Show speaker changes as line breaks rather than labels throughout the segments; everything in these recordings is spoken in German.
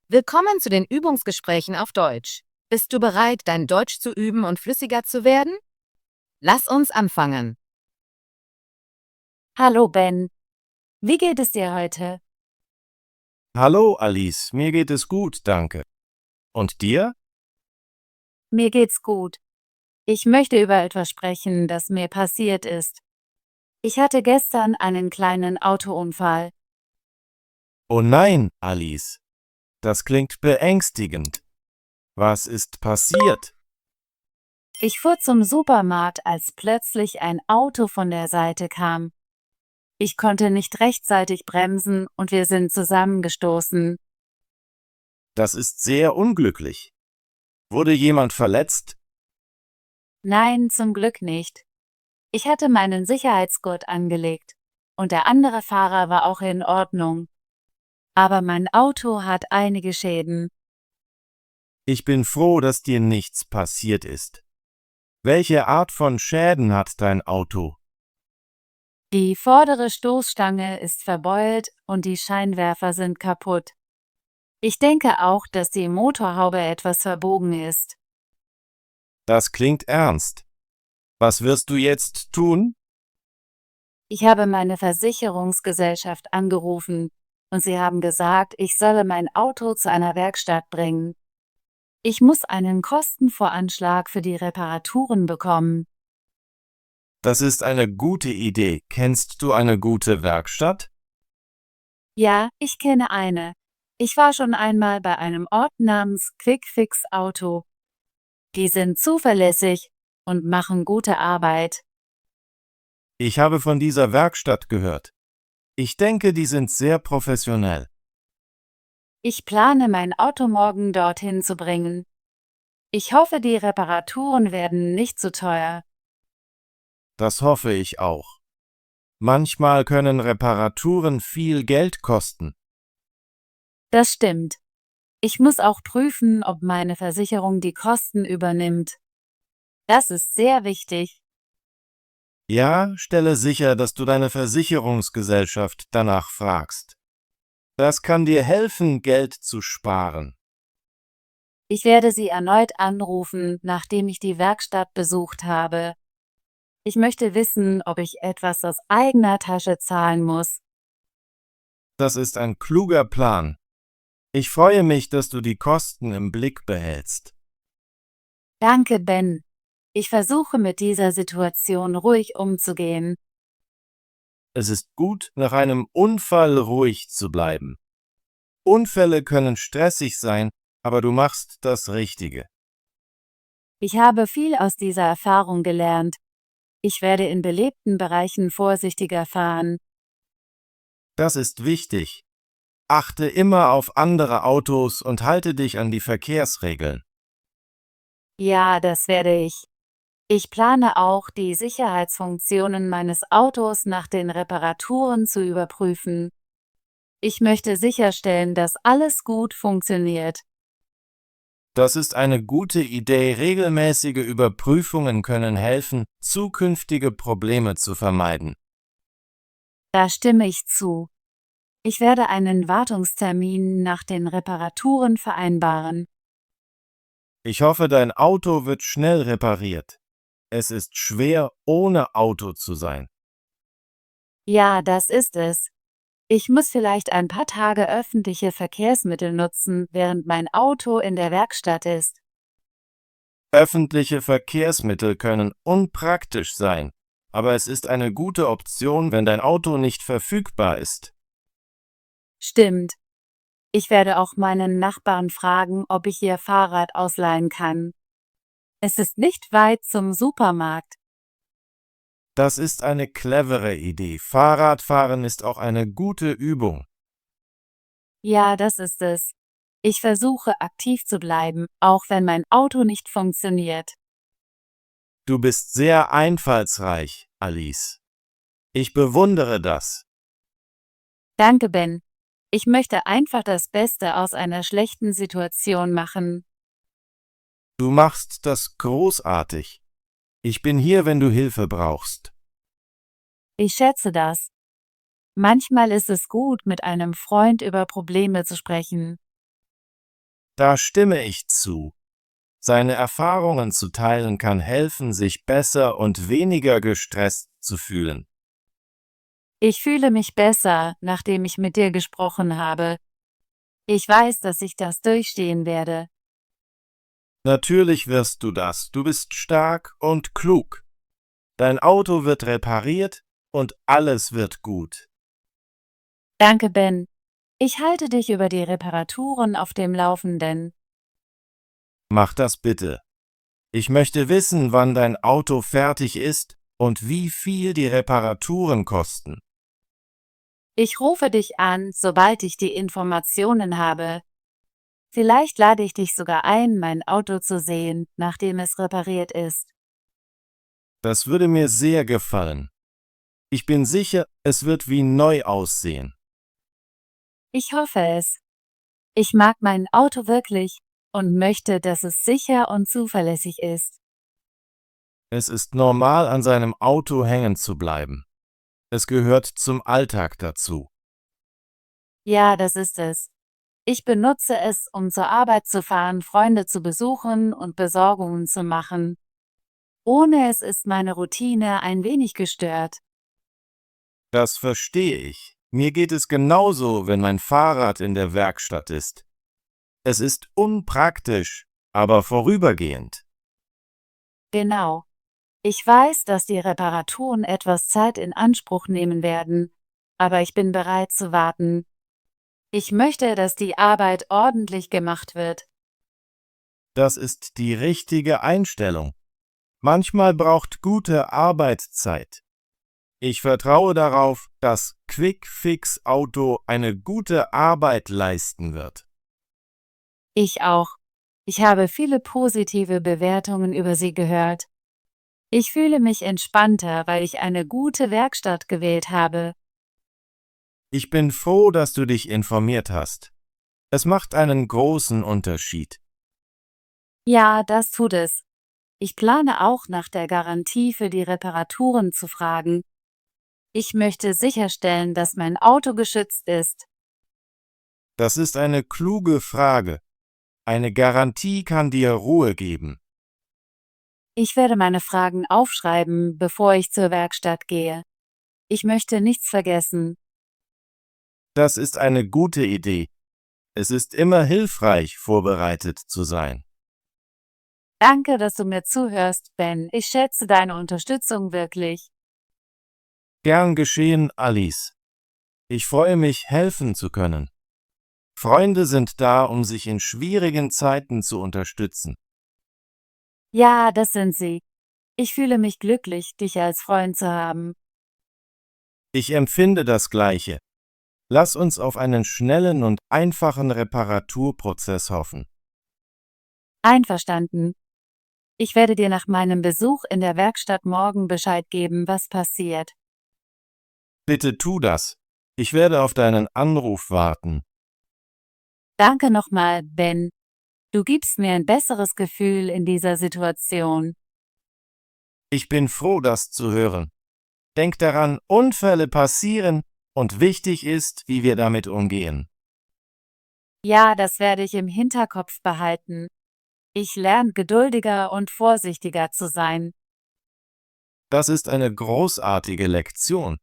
Willkommen zu den Übungsgesprächen auf Deutsch. Bist du bereit, dein Deutsch zu üben und flüssiger zu werden? Lass uns anfangen.
Hallo Ben, wie geht es dir heute?
Hallo Alice, mir geht es gut, danke. Und dir?
Mir geht's gut. Ich möchte über etwas sprechen, das mir passiert ist. Ich hatte gestern einen kleinen Autounfall.
Oh nein, Alice, das klingt beängstigend. Was ist passiert?
Ich fuhr zum Supermarkt, als plötzlich ein Auto von der Seite kam. Ich konnte nicht rechtzeitig bremsen und wir sind zusammengestoßen.
Das ist sehr unglücklich. Wurde jemand verletzt?
Nein, zum Glück nicht. Ich hatte meinen Sicherheitsgurt angelegt und der andere Fahrer war auch in Ordnung. Aber mein Auto hat einige Schäden.
Ich bin froh, dass dir nichts passiert ist. Welche Art von Schäden hat dein Auto?
Die vordere Stoßstange ist verbeult und die Scheinwerfer sind kaputt. Ich denke auch, dass die Motorhaube etwas verbogen ist.
Das klingt ernst. Was wirst du jetzt tun?
Ich habe meine Versicherungsgesellschaft angerufen und sie haben gesagt, ich solle mein Auto zu einer Werkstatt bringen. Ich muss einen Kostenvoranschlag für die Reparaturen bekommen.
Das ist eine gute Idee. Kennst du eine gute Werkstatt?
Ja, ich kenne eine. Ich war schon einmal bei einem Ort namens Quick Fix Auto. Die sind zuverlässig und machen gute Arbeit.
Ich habe von dieser Werkstatt gehört. Ich denke, die sind sehr professionell.
Ich plane, mein Auto morgen dorthin zu bringen. Ich hoffe, die Reparaturen werden nicht zu teuer.
Das hoffe ich auch. Manchmal können Reparaturen viel Geld kosten.
Das stimmt. Ich muss auch prüfen, ob meine Versicherung die Kosten übernimmt. Das ist sehr wichtig.
Ja, stelle sicher, dass du deine Versicherungsgesellschaft danach fragst. Das kann dir helfen, Geld zu sparen.
Ich werde Sie erneut anrufen, nachdem ich die Werkstatt besucht habe. Ich möchte wissen, ob ich etwas aus eigener Tasche zahlen muss.
Das ist ein kluger Plan. Ich freue mich, dass du die Kosten im Blick behältst.
Danke, Ben. Ich versuche mit dieser Situation ruhig umzugehen.
Es ist gut, nach einem Unfall ruhig zu bleiben. Unfälle können stressig sein, aber du machst das Richtige.
Ich habe viel aus dieser Erfahrung gelernt. Ich werde in belebten Bereichen vorsichtiger fahren.
Das ist wichtig. Achte immer auf andere Autos und halte dich an die Verkehrsregeln.
Ja, das werde ich. Ich plane auch, die Sicherheitsfunktionen meines Autos nach den Reparaturen zu überprüfen. Ich möchte sicherstellen, dass alles gut funktioniert.
Das ist eine gute Idee. Regelmäßige Überprüfungen können helfen, zukünftige Probleme zu vermeiden.
Da stimme ich zu. Ich werde einen Wartungstermin nach den Reparaturen vereinbaren.
Ich hoffe, dein Auto wird schnell repariert. Es ist schwer, ohne Auto zu sein.
Ja, das ist es. Ich muss vielleicht ein paar Tage öffentliche Verkehrsmittel nutzen, während mein Auto in der Werkstatt ist.
Öffentliche Verkehrsmittel können unpraktisch sein, aber es ist eine gute Option, wenn dein Auto nicht verfügbar ist.
Stimmt. Ich werde auch meinen Nachbarn fragen, ob ich ihr Fahrrad ausleihen kann. Es ist nicht weit zum Supermarkt.
Das ist eine clevere Idee. Fahrradfahren ist auch eine gute Übung.
Ja, das ist es. Ich versuche aktiv zu bleiben, auch wenn mein Auto nicht funktioniert.
Du bist sehr einfallsreich, Alice. Ich bewundere das.
Danke, Ben. Ich möchte einfach das Beste aus einer schlechten Situation machen.
Du machst das großartig. Ich bin hier, wenn du Hilfe brauchst.
Ich schätze das. Manchmal ist es gut, mit einem Freund über Probleme zu sprechen.
Da stimme ich zu. Seine Erfahrungen zu teilen kann helfen, sich besser und weniger gestresst zu fühlen.
Ich fühle mich besser, nachdem ich mit dir gesprochen habe. Ich weiß, dass ich das durchstehen werde.
Natürlich wirst du das. Du bist stark und klug. Dein Auto wird repariert und alles wird gut.
Danke, Ben. Ich halte dich über die Reparaturen auf dem Laufenden.
Mach das bitte. Ich möchte wissen, wann dein Auto fertig ist und wie viel die Reparaturen kosten.
Ich rufe dich an, sobald ich die Informationen habe. Vielleicht lade ich dich sogar ein, mein Auto zu sehen, nachdem es repariert ist.
Das würde mir sehr gefallen. Ich bin sicher, es wird wie neu aussehen.
Ich hoffe es. Ich mag mein Auto wirklich und möchte, dass es sicher und zuverlässig ist.
Es ist normal, an seinem Auto hängen zu bleiben. Es gehört zum Alltag dazu.
Ja, das ist es. Ich benutze es, um zur Arbeit zu fahren, Freunde zu besuchen und Besorgungen zu machen. Ohne es ist meine Routine ein wenig gestört.
Das verstehe ich. Mir geht es genauso, wenn mein Fahrrad in der Werkstatt ist. Es ist unpraktisch, aber vorübergehend.
Genau. Ich weiß, dass die Reparaturen etwas Zeit in Anspruch nehmen werden, aber ich bin bereit zu warten. Ich möchte, dass die Arbeit ordentlich gemacht wird.
Das ist die richtige Einstellung. Manchmal braucht gute Arbeit Zeit. Ich vertraue darauf, dass Quick-Fix-Auto eine gute Arbeit leisten wird.
Ich auch. Ich habe viele positive Bewertungen über sie gehört. Ich fühle mich entspannter, weil ich eine gute Werkstatt gewählt habe.
Ich bin froh, dass du dich informiert hast. Es macht einen großen Unterschied.
Ja, das tut es. Ich plane auch nach der Garantie für die Reparaturen zu fragen. Ich möchte sicherstellen, dass mein Auto geschützt ist.
Das ist eine kluge Frage. Eine Garantie kann dir Ruhe geben.
Ich werde meine Fragen aufschreiben, bevor ich zur Werkstatt gehe. Ich möchte nichts vergessen.
Das ist eine gute Idee. Es ist immer hilfreich, vorbereitet zu sein.
Danke, dass du mir zuhörst, Ben. Ich schätze deine Unterstützung wirklich.
Gern geschehen, Alice. Ich freue mich, helfen zu können. Freunde sind da, um sich in schwierigen Zeiten zu unterstützen.
Ja, das sind sie. Ich fühle mich glücklich, dich als Freund zu haben.
Ich empfinde das Gleiche. Lass uns auf einen schnellen und einfachen Reparaturprozess hoffen.
Einverstanden. Ich werde dir nach meinem Besuch in der Werkstatt morgen Bescheid geben, was passiert.
Bitte tu das. Ich werde auf deinen Anruf warten.
Danke nochmal, Ben. Du gibst mir ein besseres Gefühl in dieser Situation.
Ich bin froh, das zu hören. Denk daran, Unfälle passieren und wichtig ist, wie wir damit umgehen.
Ja, das werde ich im Hinterkopf behalten. Ich lerne geduldiger und vorsichtiger zu sein.
Das ist eine großartige Lektion.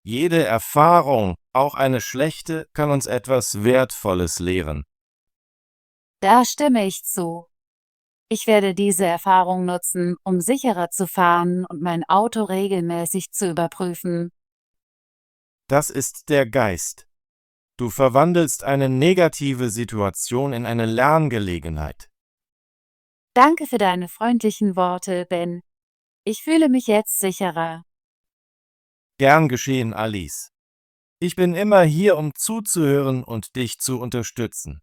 Jede Erfahrung, auch eine schlechte, kann uns etwas Wertvolles lehren.
Da stimme ich zu. Ich werde diese Erfahrung nutzen, um sicherer zu fahren und mein Auto regelmäßig zu überprüfen.
Das ist der Geist. Du verwandelst eine negative Situation in eine Lerngelegenheit.
Danke für deine freundlichen Worte, Ben. Ich fühle mich jetzt sicherer.
Gern geschehen, Alice. Ich bin immer hier, um zuzuhören und dich zu unterstützen.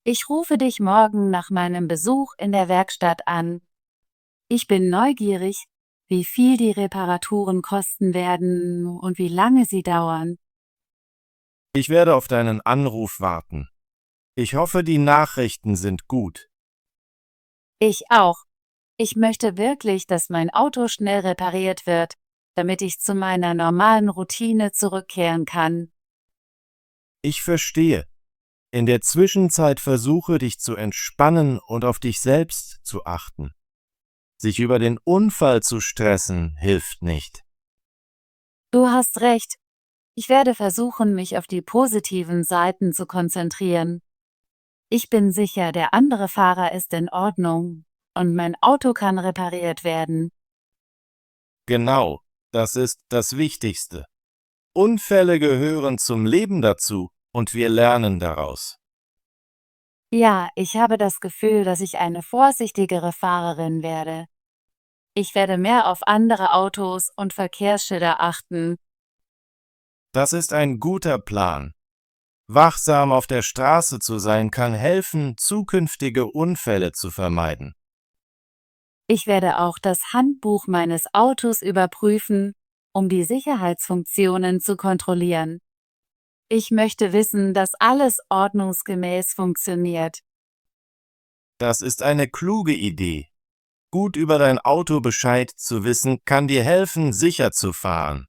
Ich rufe dich morgen nach meinem Besuch in der Werkstatt an. Ich bin neugierig, wie viel die Reparaturen kosten werden und wie lange sie dauern.
Ich werde auf deinen Anruf warten. Ich hoffe, die Nachrichten sind gut.
Ich auch. Ich möchte wirklich, dass mein Auto schnell repariert wird, damit ich zu meiner normalen Routine zurückkehren kann.
Ich verstehe. In der Zwischenzeit versuche dich zu entspannen und auf dich selbst zu achten. Sich über den Unfall zu stressen, hilft nicht.
Du hast recht. Ich werde versuchen, mich auf die positiven Seiten zu konzentrieren. Ich bin sicher, der andere Fahrer ist in Ordnung und mein Auto kann repariert werden.
Genau, das ist das Wichtigste. Unfälle gehören zum Leben dazu und wir lernen daraus.
Ja, ich habe das Gefühl, dass ich eine vorsichtigere Fahrerin werde. Ich werde mehr auf andere Autos und Verkehrsschilder achten.
Das ist ein guter Plan. Wachsam auf der Straße zu sein kann helfen, zukünftige Unfälle zu vermeiden.
Ich werde auch das Handbuch meines Autos überprüfen, um die Sicherheitsfunktionen zu kontrollieren. Ich möchte wissen, dass alles ordnungsgemäß funktioniert.
Das ist eine kluge Idee. Gut über dein Auto Bescheid zu wissen, kann dir helfen, sicher zu fahren.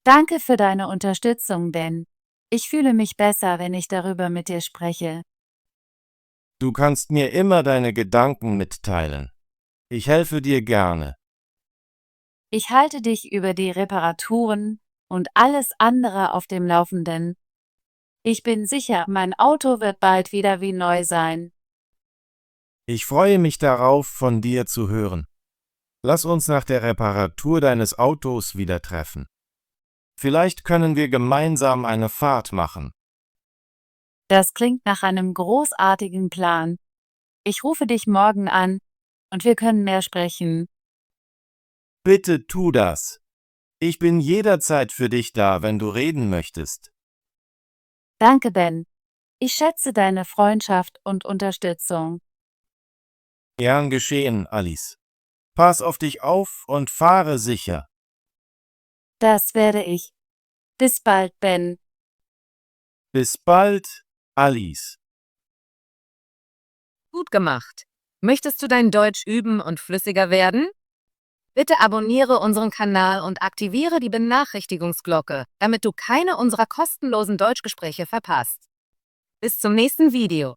Danke für deine Unterstützung, Ben. Ich fühle mich besser, wenn ich darüber mit dir spreche.
Du kannst mir immer deine Gedanken mitteilen. Ich helfe dir gerne.
Ich halte dich über die Reparaturen und alles andere auf dem Laufenden. Ich bin sicher, mein Auto wird bald wieder wie neu sein.
Ich freue mich darauf, von dir zu hören. Lass uns nach der Reparatur deines Autos wieder treffen. Vielleicht können wir gemeinsam eine Fahrt machen.
Das klingt nach einem großartigen Plan. Ich rufe dich morgen an und wir können mehr sprechen.
Bitte tu das. Ich bin jederzeit für dich da, wenn du reden möchtest.
Danke, Ben. Ich schätze deine Freundschaft und Unterstützung.
Gern geschehen, Alice. Pass auf dich auf und fahre sicher.
Das werde ich. Bis bald, Ben.
Bis bald, Alice.
Gut gemacht. Möchtest du dein Deutsch üben und flüssiger werden? Bitte abonniere unseren Kanal und aktiviere die Benachrichtigungsglocke, damit du keine unserer kostenlosen Deutschgespräche verpasst. Bis zum nächsten Video.